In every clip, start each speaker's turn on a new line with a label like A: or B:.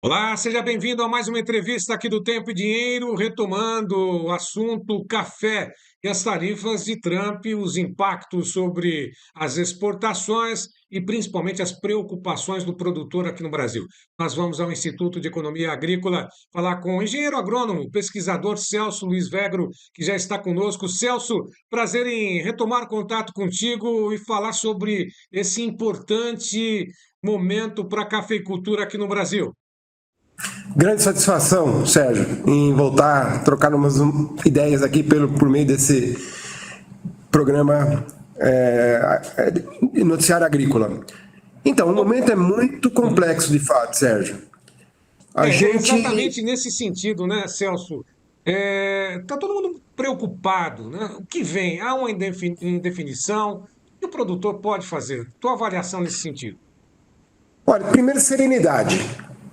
A: Olá, seja bem-vindo a mais uma entrevista aqui do Tempo e Dinheiro, retomando o assunto café e as tarifas de Trump, os impactos sobre as exportações e principalmente as preocupações do produtor aqui no Brasil. Nós vamos ao Instituto de Economia Agrícola falar com o engenheiro agrônomo, pesquisador Celso Luiz Vegro, que já está conosco. Celso, prazer em retomar contato contigo e falar sobre esse importante momento para a cafeicultura aqui no Brasil.
B: Grande satisfação, Sérgio, em voltar a trocar umas ideias aqui por meio desse programa Noticiário Agrícola. Então, o momento é muito complexo, de fato, Sérgio. A
A: É
B: gente.
A: exatamente nesse sentido, né, Celso? Está todo mundo preocupado, né? O que vem? Há uma indefinição. O que o produtor pode fazer? Tua avaliação nesse sentido.
B: Olha, primeiro, serenidade.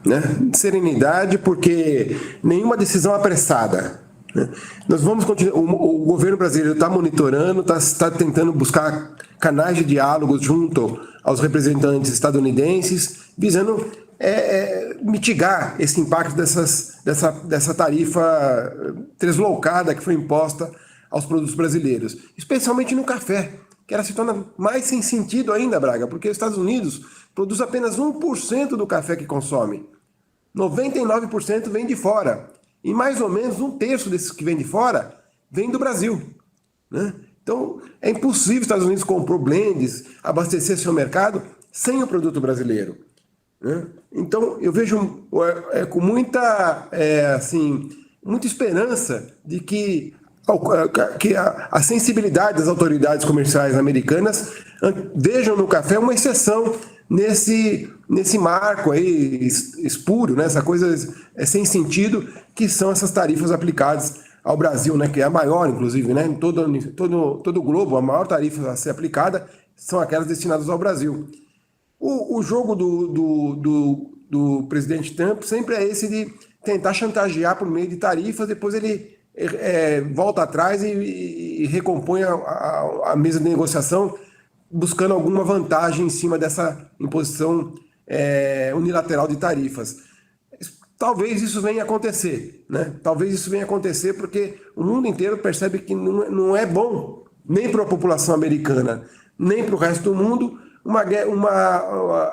B: Né? Serenidade, porque nenhuma decisão apressada. Né? Nós vamos continuar. O governo brasileiro está monitorando, está tentando buscar canais de diálogo junto aos representantes estadunidenses, visando mitigar esse impacto dessa tarifa deslocada que foi imposta aos produtos brasileiros, especialmente no café, que ela se torna mais sem sentido ainda, Braga, porque os Estados Unidos produz apenas 1% do café que consome. 99% vem de fora. E mais ou menos um terço desses que vem de fora vem do Brasil. Né? Então, é impossível os Estados Unidos comprar blends, abastecer seu mercado sem o produto brasileiro. Né? Então, eu vejo com muita esperança de que a sensibilidade das autoridades comerciais americanas vejam no café uma exceção nesse marco aí espúrio, né? Essa coisa sem sentido, que são essas tarifas aplicadas ao Brasil, né? Que é a maior, inclusive, né? Em todo o globo, a maior tarifa a ser aplicada são aquelas destinadas ao Brasil. O jogo do presidente Trump sempre é esse de tentar chantagear por meio de tarifas, depois ele volta atrás e recompõe a mesa de negociação, buscando alguma vantagem em cima dessa imposição unilateral de tarifas. Talvez isso venha a acontecer, né? Talvez isso venha a acontecer porque o mundo inteiro percebe que não é bom, nem para a população americana, nem para o resto do mundo,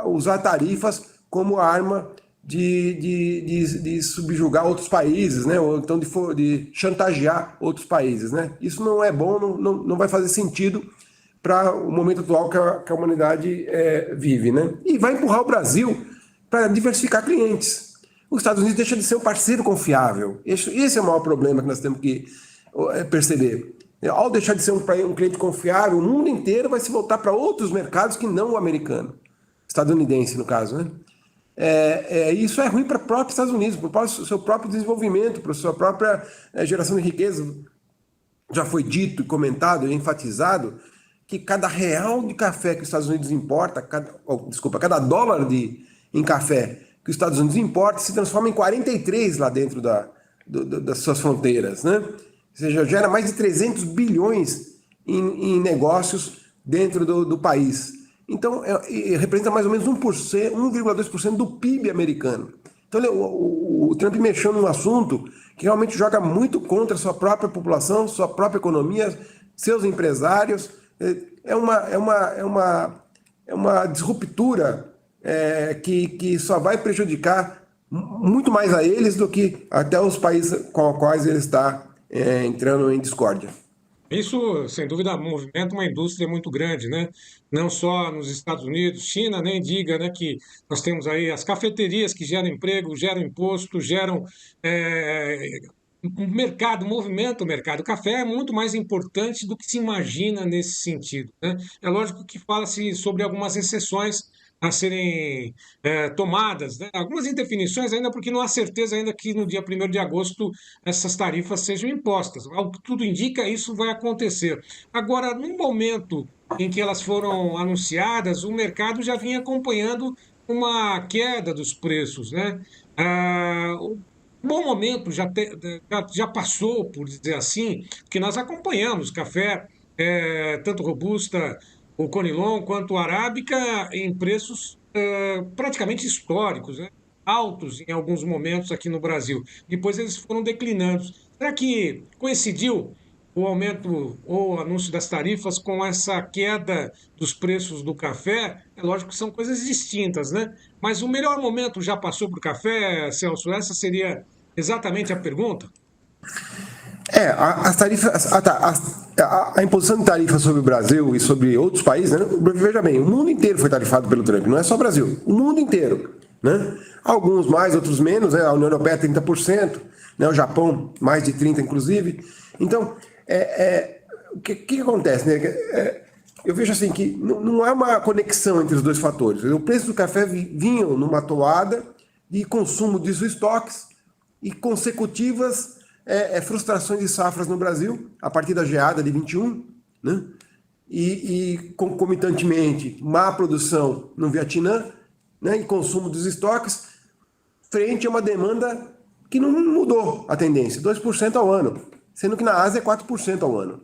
B: usar tarifas como arma de subjugar outros países, né? Ou então de chantagear outros países, né? Isso não é bom, não vai fazer sentido para o momento atual que a humanidade vive, né? E vai empurrar o Brasil para diversificar clientes. Os Estados Unidos deixa de ser um parceiro confiável. Esse é o maior problema que nós temos que perceber. Ao deixar de ser um cliente confiável, o mundo inteiro vai se voltar para outros mercados que não o americano, estadunidense no caso, né? Isso é ruim para o próprio Estados Unidos, para o seu próprio desenvolvimento, para a sua própria geração de riqueza. Já foi dito, comentado e enfatizado que cada real de café que os Estados Unidos importa, cada dólar em café que os Estados Unidos importa se transforma em 43 lá dentro das suas fronteiras, né? Ou seja, gera mais de 300 bilhões em negócios dentro do país. Então, representa mais ou menos 1%, 1,2% do PIB americano. Então, o Trump mexeu num assunto que realmente joga muito contra a sua própria população, sua própria economia, seus empresários. É uma disruptura que só vai prejudicar muito mais a eles do que até os países com os quais ele está entrando em discórdia.
A: Isso, sem dúvida, movimenta uma indústria muito grande, né? Não só nos Estados Unidos, China, nem diga, né, que nós temos aí as cafeterias que geram emprego, geram imposto, geram eh, um mercado, movimenta o mercado. O café é muito mais importante do que se imagina nesse sentido, né? É lógico que fala-se sobre algumas exceções a serem tomadas, né? Algumas indefinições ainda, porque não há certeza ainda que no dia 1º de agosto essas tarifas sejam impostas. Ao que tudo indica, isso vai acontecer. Agora, no momento em que elas foram anunciadas, o mercado já vinha acompanhando uma queda dos preços, né? O bom momento já passou, por dizer assim, que nós acompanhamos café, tanto robusta, o Conilon, quanto o Arábica, em preços praticamente históricos, né? altos em alguns momentos aqui no Brasil. Depois eles foram declinando. Será que coincidiu o aumento ou o anúncio das tarifas com essa queda dos preços do café? É lógico que são coisas distintas, né? Mas o melhor momento já passou para o café, Celso? Essa seria exatamente a pergunta?
B: As tarifas, a imposição de tarifas sobre o Brasil e sobre outros países, né? Veja bem, o mundo inteiro foi tarifado pelo Trump, não é só o Brasil, o mundo inteiro, né? Alguns mais, outros menos, né? A União Europeia 30%, né? O Japão mais de 30% inclusive. Então, o que acontece, né? Eu vejo assim que não há uma conexão entre os dois fatores. O preço do café vinha numa toada de consumo de estoques e consecutivas frustrações de safras no Brasil, a partir da geada de 21, né? E concomitantemente, má produção no Vietnã, né? E consumo dos estoques, frente a uma demanda que não mudou a tendência, 2% ao ano, sendo que na Ásia é 4% ao ano,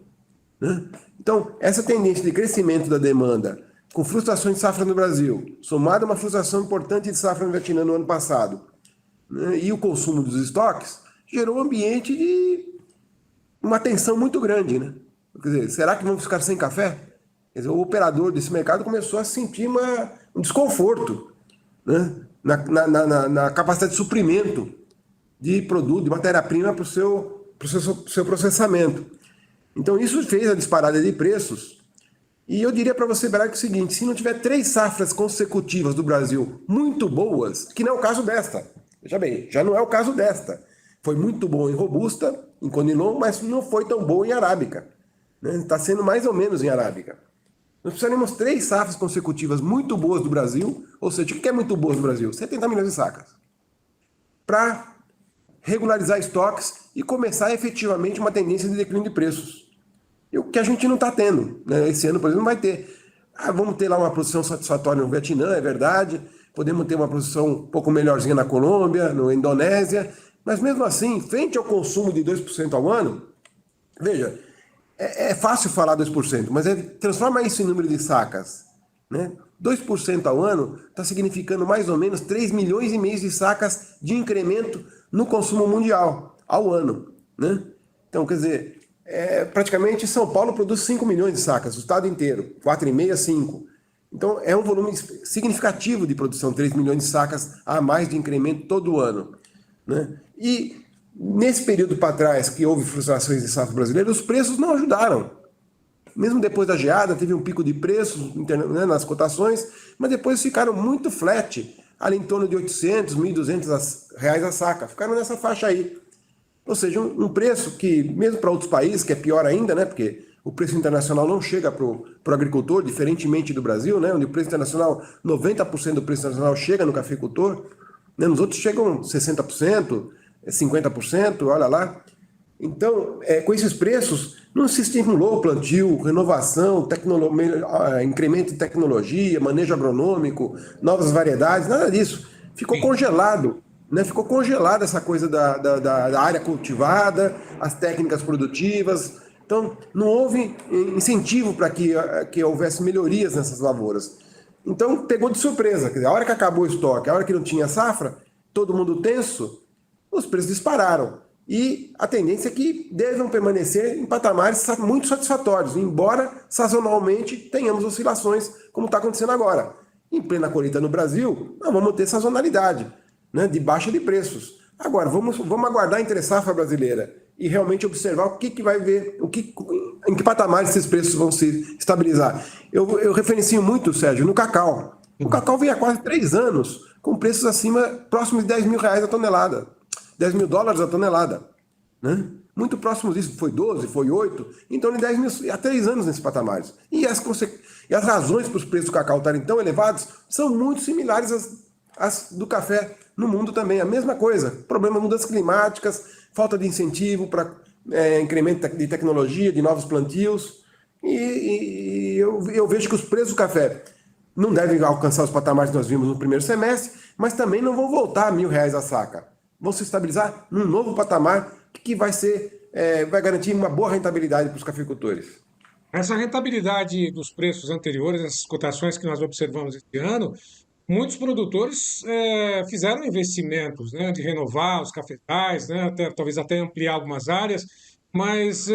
B: né? Então, essa tendência de crescimento da demanda, com frustrações de safra no Brasil, somada a uma frustração importante de safra no Vietnã no ano passado, né? E o consumo dos estoques, gerou um ambiente de uma tensão muito grande, né? Quer dizer, será que vamos ficar sem café? Quer dizer, o operador desse mercado começou a sentir um desconforto, né? Na capacidade de suprimento de produto, de matéria-prima para o seu processamento. Então isso fez a disparada de preços. E eu diria para você, Braga, o seguinte: se não tiver 3 safras consecutivas do Brasil muito boas, que não é o caso desta, veja bem, já não é o caso desta. Foi muito bom em Robusta, em Conilon, mas não foi tão boa em Arábica, né? Está sendo mais ou menos em Arábica. Nós precisaremos 3 safras consecutivas muito boas do Brasil, ou seja, o que é muito boas do Brasil? 70 milhões de sacas. Para regularizar estoques e começar efetivamente uma tendência de declínio de preços. E o que a gente não está tendo, né? Esse ano, por exemplo, não vai ter. Vamos ter lá uma produção satisfatória no Vietnã, é verdade. Podemos ter uma produção um pouco melhorzinha na Colômbia, na Indonésia. Mas mesmo assim, frente ao consumo de 2% ao ano, veja, é fácil falar 2%, mas transforma isso em número de sacas, né? 2% ao ano está significando mais ou menos 3 milhões e meio de sacas de incremento no consumo mundial ao ano, né? Então, quer dizer, praticamente São Paulo produz 5 milhões de sacas, o estado inteiro, 4,5 a 5. Então, é um volume significativo de produção, 3 milhões de sacas a mais de incremento todo ano, né? E nesse período para trás que houve frustrações de safra brasileira, os preços não ajudaram. Mesmo depois da geada, teve um pico de preços, né, nas cotações, mas depois ficaram muito flat, ali em torno de 800, 1.200 reais a saca. Ficaram nessa faixa aí. Ou seja, um preço que, mesmo para outros países, que é pior ainda, né, porque o preço internacional não chega para o agricultor, diferentemente do Brasil, né, onde o preço internacional, 90% do preço internacional chega no cafeicultor, né, nos outros chegam 60%, 50%, olha lá. Então, com esses preços, não se estimulou o plantio, renovação, incremento de tecnologia, manejo agronômico, novas variedades, nada disso. Ficou congelado, né? Ficou congelada essa coisa da área cultivada, as técnicas produtivas. Então, não houve incentivo para que houvesse melhorias nessas lavouras. Então, pegou de surpresa. Quer dizer, a hora que acabou o estoque, a hora que não tinha safra, todo mundo tenso, os preços dispararam. E a tendência é que devem permanecer em patamares muito satisfatórios, embora sazonalmente tenhamos oscilações, como está acontecendo agora. Em plena colheita no Brasil, nós vamos ter sazonalidade, né, de baixa de preços. Agora, vamos aguardar a entre-safra brasileira e realmente observar o que vai ver, em que patamares esses preços vão se estabilizar. Eu referencio muito, Sérgio, no cacau. O cacau vem há quase 3 anos com preços próximos de 10 mil reais a tonelada. 10 mil dólares a tonelada, né? Muito próximo disso, foi 12, foi 8, então de 10 mil, há 3 anos nesses patamares. E as razões para os preços do cacau estarem tão elevados são muito similares às do café no mundo também, a mesma coisa. Problema de mudanças climáticas, falta de incentivo para incremento de tecnologia, de novos plantios, e eu vejo que os preços do café não devem alcançar os patamares que nós vimos no primeiro semestre, mas também não vão voltar a R$ 1.000 a saca. Vão se estabilizar num novo patamar que vai garantir uma boa rentabilidade para os cafeicultores.
A: Essa rentabilidade dos preços anteriores, essas cotações que nós observamos este ano, muitos produtores fizeram investimentos, né, de renovar os cafezais, né, talvez até ampliar algumas áreas, mas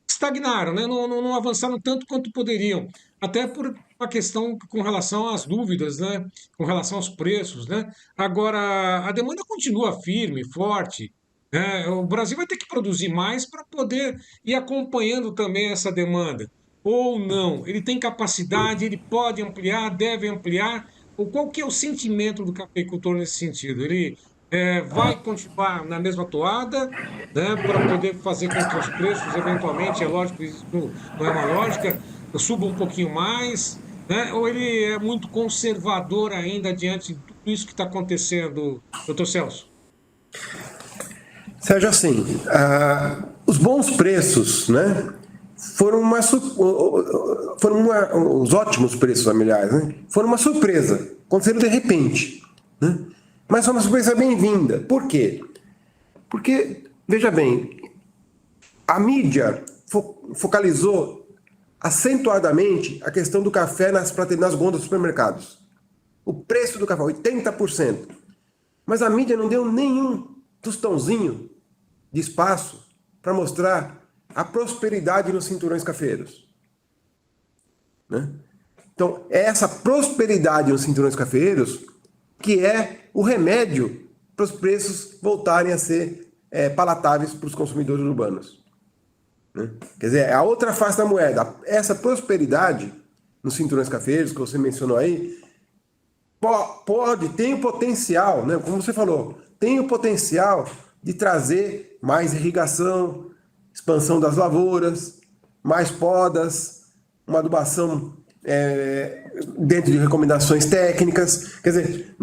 A: estagnaram, né, não avançaram tanto quanto poderiam, até por uma questão com relação às dúvidas, né, com relação aos preços, né. Agora, a demanda continua firme, forte, né, o Brasil vai ter que produzir mais para poder ir acompanhando também essa demanda, ou não. Ele tem capacidade, ele pode ampliar, deve ampliar, ou qual que é o sentimento do cafeicultor nesse sentido? Ele vai continuar na mesma toada, né, para poder fazer com que os preços, eventualmente, é lógico, isso não é uma lógica, subam um pouquinho mais, né, ou ele é muito conservador ainda diante de tudo isso que está acontecendo, doutor Celso?
B: Sérgio, assim, os bons preços, né, os ótimos preços familiares, né, foram uma surpresa, aconteceram de repente, né, mas foi uma surpresa bem-vinda. Por quê? Porque, veja bem, a mídia focalizou acentuadamente a questão do café nas gôndolas dos supermercados. O preço do café, 80%. Mas a mídia não deu nenhum tostãozinho de espaço para mostrar a prosperidade nos cinturões cafeeiros. Né? Então, é essa prosperidade nos cinturões cafeeiros que é o remédio para os preços voltarem a ser palatáveis para os consumidores urbanos. Né? Quer dizer, é a outra face da moeda. Essa prosperidade nos cinturões cafeeiros, que você mencionou aí, tem o potencial, né? Como você falou, tem o potencial de trazer mais irrigação, expansão das lavouras, mais podas, uma adubação dentro de recomendações técnicas. Quer dizer,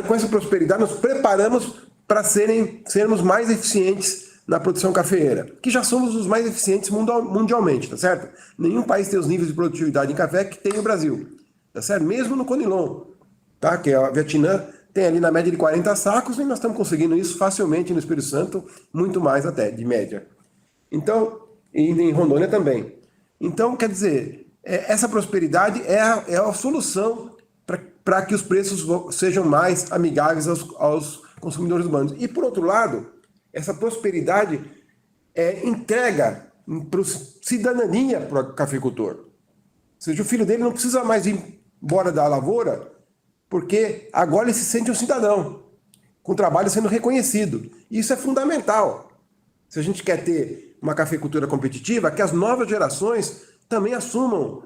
B: com essa prosperidade, nós preparamos para sermos mais eficientes na produção cafeeira, que já somos os mais eficientes mundialmente, tá certo? Nenhum país tem os níveis de produtividade em café que tem o Brasil, tá certo? Mesmo no Conilon, tá? Que a Vietnã tem ali na média de 40 sacos e nós estamos conseguindo isso facilmente no Espírito Santo, muito mais até, de média. Então, e em Rondônia também. Então, quer dizer, essa prosperidade é a solução para que os preços sejam mais amigáveis aos consumidores urbanos. E, por outro lado, essa prosperidade entrega cidadania para o cafeicultor. Ou seja, o filho dele não precisa mais ir embora da lavoura, porque agora ele se sente um cidadão, com o trabalho sendo reconhecido. Isso é fundamental. Se a gente quer ter uma cafeicultura competitiva, que as novas gerações também assumam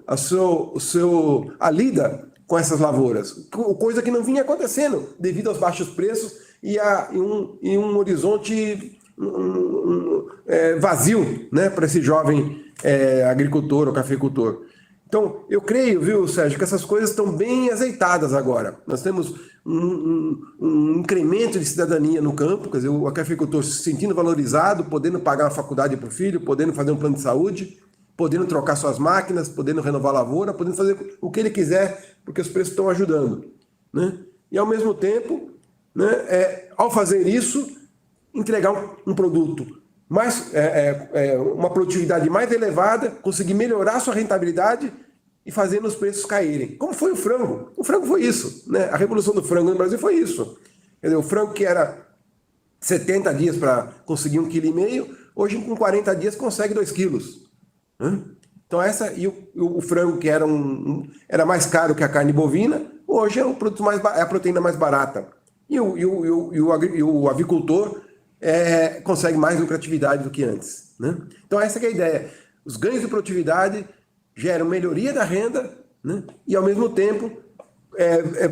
B: a lida com essas lavouras, coisa que não vinha acontecendo devido aos baixos preços e um horizonte vazio, né, para esse jovem agricultor ou cafeicultor. Então, eu creio, viu, Sérgio, que essas coisas estão bem azeitadas agora. Nós temos um incremento de cidadania no campo, quer dizer, o cafeicultor se sentindo valorizado, podendo pagar uma faculdade para o filho, podendo fazer um plano de saúde, podendo trocar suas máquinas, podendo renovar a lavoura, podendo fazer o que ele quiser, porque os preços estão ajudando. Né? E, ao mesmo tempo, né, ao fazer isso, entregar um produto uma produtividade mais elevada, conseguir melhorar a sua rentabilidade e fazendo os preços caírem. Como foi o frango? O frango foi isso. Né? A revolução do frango no Brasil foi isso. Quer dizer, o frango que era 70 dias para conseguir 1,5 kg, hoje com 40 dias consegue 2 quilos. Então o frango que era mais caro que a carne bovina, hoje é a proteína mais barata. E o avicultor consegue mais lucratividade do que antes. Né? Então essa que é a ideia. Os ganhos de produtividade geram melhoria da renda, né? E ao mesmo tempo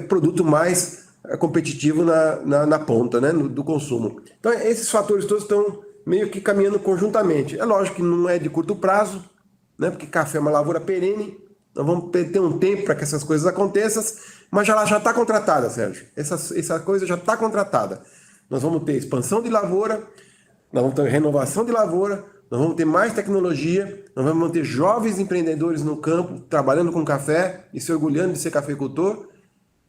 B: produto mais competitivo na ponta, né? Do consumo. Então esses fatores todos estão meio que caminhando conjuntamente. É lógico que não é de curto prazo, né? Porque café é uma lavoura perene, nós vamos ter um tempo para que essas coisas aconteçam, mas ela já está contratada, Sérgio. Essa coisa já está contratada. Nós vamos ter expansão de lavoura, nós vamos ter renovação de lavoura, nós vamos ter mais tecnologia, nós vamos ter jovens empreendedores no campo, trabalhando com café e se orgulhando de ser cafeicultor,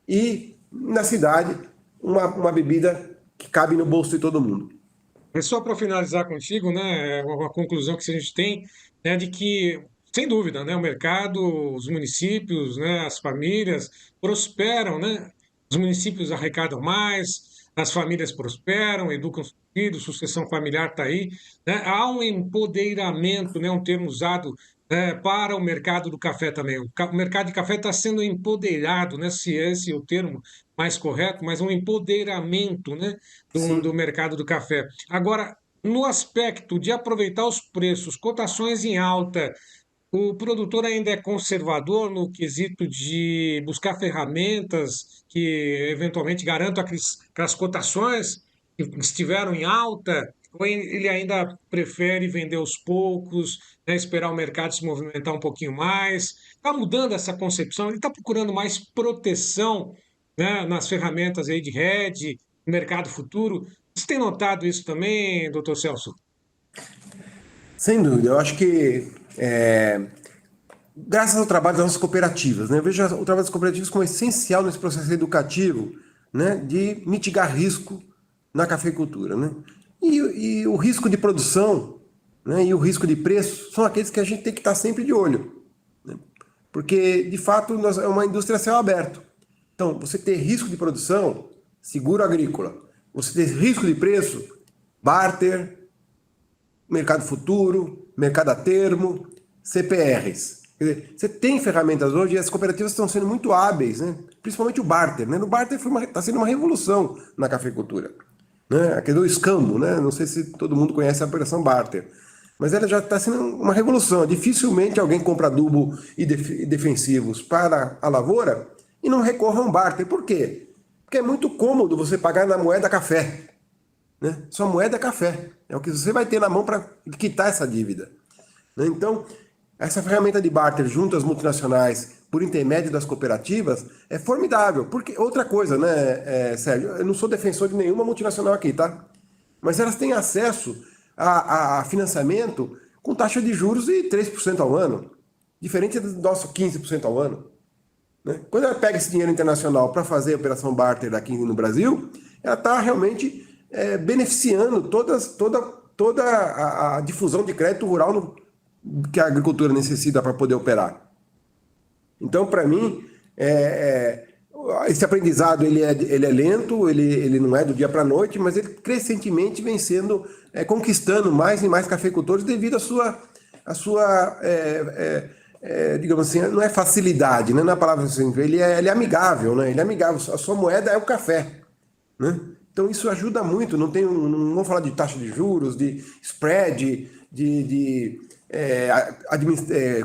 B: e na cidade, uma bebida que cabe no bolso de todo mundo.
A: E só para finalizar contigo, né, uma conclusão que a gente tem é de que Sem dúvida, né? O mercado, os municípios, né? As famílias prosperam, né? Os municípios arrecadam mais, as famílias prosperam, educam os filhos, sucessão familiar está aí, né? Há um empoderamento, né? Um termo usado, para o mercado do café também. O mercado de café está sendo empoderado, né? Se esse é o termo mais correto, mas um empoderamento, né? Do
B: Sim.
A: mercado do café. Agora, no aspecto de aproveitar os preços, cotações em alta, o produtor ainda é conservador no quesito de buscar ferramentas que eventualmente garantam que as cotações que estiveram em alta, ou ele ainda prefere vender aos poucos, né, esperar o mercado se movimentar um pouquinho mais. Está mudando essa concepção, ele está procurando mais proteção, né, nas ferramentas aí de hedge, mercado futuro. Você tem notado isso também, doutor Celso?
B: Sem dúvida, eu acho que graças ao trabalho das nossas cooperativas, né? Eu vejo o trabalho das cooperativas como essencial nesse processo educativo, né? De mitigar risco na cafeicultura, né? E o risco de produção, né? E o risco de preço são aqueles que a gente tem que estar sempre de olho, né? Porque, de fato, é uma indústria a céu aberto. Então, você ter risco de produção, seguro agrícola. Você ter risco de preço, barter, mercado futuro, mercado a termo, CPRs. Quer dizer, você tem ferramentas hoje e as cooperativas estão sendo muito hábeis, né? Principalmente o barter. Né? No barter está sendo uma revolução na cafeicultura. Né? Aquele do escambo, né? Não sei se todo mundo conhece a operação barter. Mas ela já está sendo uma revolução. Dificilmente alguém compra adubo e defensivos para a lavoura e não recorre a um barter. Por quê? Porque é muito cômodo você pagar na moeda café. Né? Sua moeda é café. É o que você vai ter na mão para quitar essa dívida. Né? Então, essa ferramenta de barter junto às multinacionais, por intermédio das cooperativas, é formidável. Porque outra coisa, né, Sérgio? Eu não sou defensor de nenhuma multinacional aqui, tá? Mas elas têm acesso a financiamento com taxa de juros de 3% ao ano, diferente do nosso 15% ao ano. Né? Quando ela pega esse dinheiro internacional para fazer a operação barter aqui no Brasil, ela está realmente beneficiando toda a difusão de crédito rural que a agricultura necessita para poder operar. Então, para mim, esse aprendizado ele é lento, ele não é do dia para a noite, mas ele crescentemente vem sendo conquistando mais e mais cafeicultores devido digamos assim, não é facilidade, né? Não é a palavra assim, ele é amigável, né? Ele é amigável, a sua moeda é o café, né? Então isso ajuda muito, não vamos falar de taxa de juros, de spread,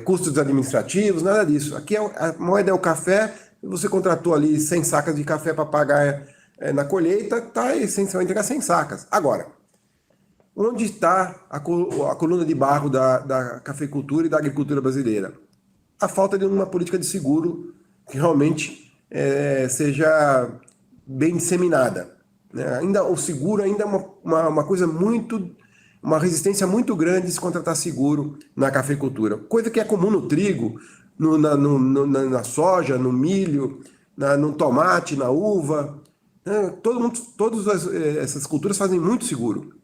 B: custos administrativos, nada disso. Aqui a moeda é o café, você contratou ali 100 sacas de café para pagar na colheita, tá essencialmente entregar 100 sacas. Agora, onde está a coluna de barro da cafeicultura e da agricultura brasileira? A falta de uma política de seguro que realmente seja bem disseminada. Né? Ainda, o seguro ainda é uma coisa uma resistência muito grande de se contratar seguro na cafeicultura. Coisa que é comum no trigo, na soja, no milho, no tomate, na uva. Né? Todas essas culturas fazem muito seguro.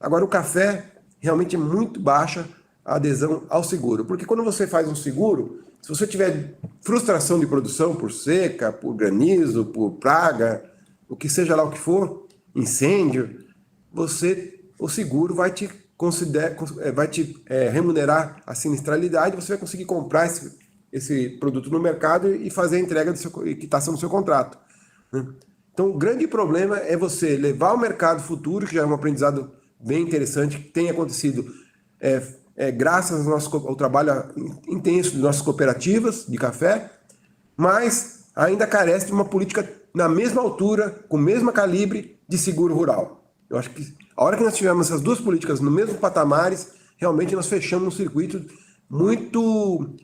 B: Agora, o café realmente é muito baixa a adesão ao seguro. Porque quando você faz um seguro, se você tiver frustração de produção por seca, por granizo, por praga, o que seja lá o que for, incêndio, o seguro vai te remunerar a sinistralidade, você vai conseguir comprar esse produto no mercado e fazer a entrega e quitação do seu contrato. Né? Então, o grande problema é você levar ao mercado futuro, que já é um aprendizado bem interessante, que tem acontecido graças ao trabalho intenso de nossas cooperativas de café, mas ainda carece de uma política na mesma altura, com o mesmo calibre de seguro rural. Eu acho que a hora que nós tivermos essas duas políticas no mesmo patamares, realmente nós fechamos um circuito muito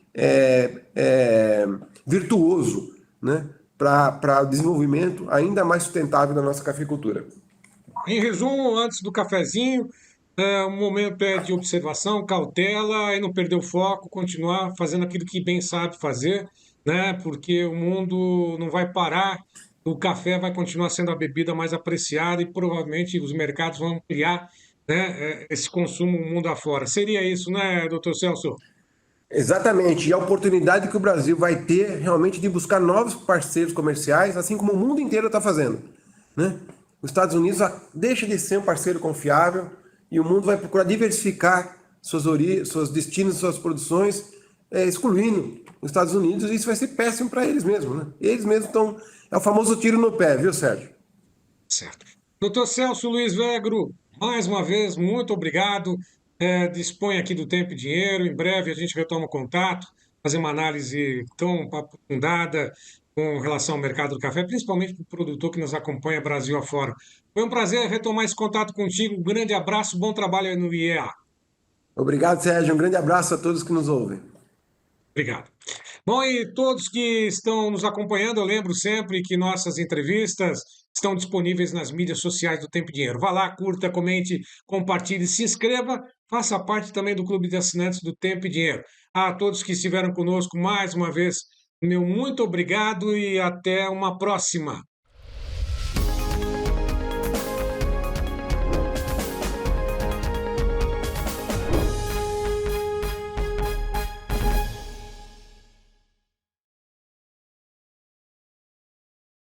B: virtuoso, né, para o desenvolvimento ainda mais sustentável da nossa cafeicultura.
A: Em resumo, antes do cafezinho, o momento é de observação, cautela, e não perder o foco, continuar fazendo aquilo que bem sabe fazer, né? Porque o mundo não vai parar, o café vai continuar sendo a bebida mais apreciada e provavelmente os mercados vão ampliar, né, esse consumo mundo afora. Seria isso, né, doutor Celso?
B: Exatamente, e a oportunidade que o Brasil vai ter realmente de buscar novos parceiros comerciais, assim como o mundo inteiro está fazendo, né? Os Estados Unidos deixa de ser um parceiro confiável e o mundo vai procurar diversificar seus destinos, suas produções, excluindo os Estados Unidos, e isso vai ser péssimo para eles mesmos, né? Eles mesmos estão. É o famoso tiro no pé, viu, Sérgio?
A: Certo. Doutor Celso Luiz Vegro, mais uma vez, muito obrigado. Dispõe aqui do tempo e dinheiro. Em breve a gente retoma o contato, fazer uma análise tão aprofundada com relação ao mercado do café, principalmente para o produtor que nos acompanha Brasil afora. Foi um prazer retomar esse contato contigo. Um grande abraço, bom trabalho aí no IEA.
B: Obrigado, Sérgio. Um grande abraço a todos que nos ouvem.
A: Obrigado. Bom, e todos que estão nos acompanhando, eu lembro sempre que nossas entrevistas estão disponíveis nas mídias sociais do Tempo e Dinheiro. Vá lá, curta, comente, compartilhe, se inscreva, faça parte também do clube de assinantes do Tempo e Dinheiro. A todos que estiveram conosco mais uma vez, meu muito obrigado e até uma próxima.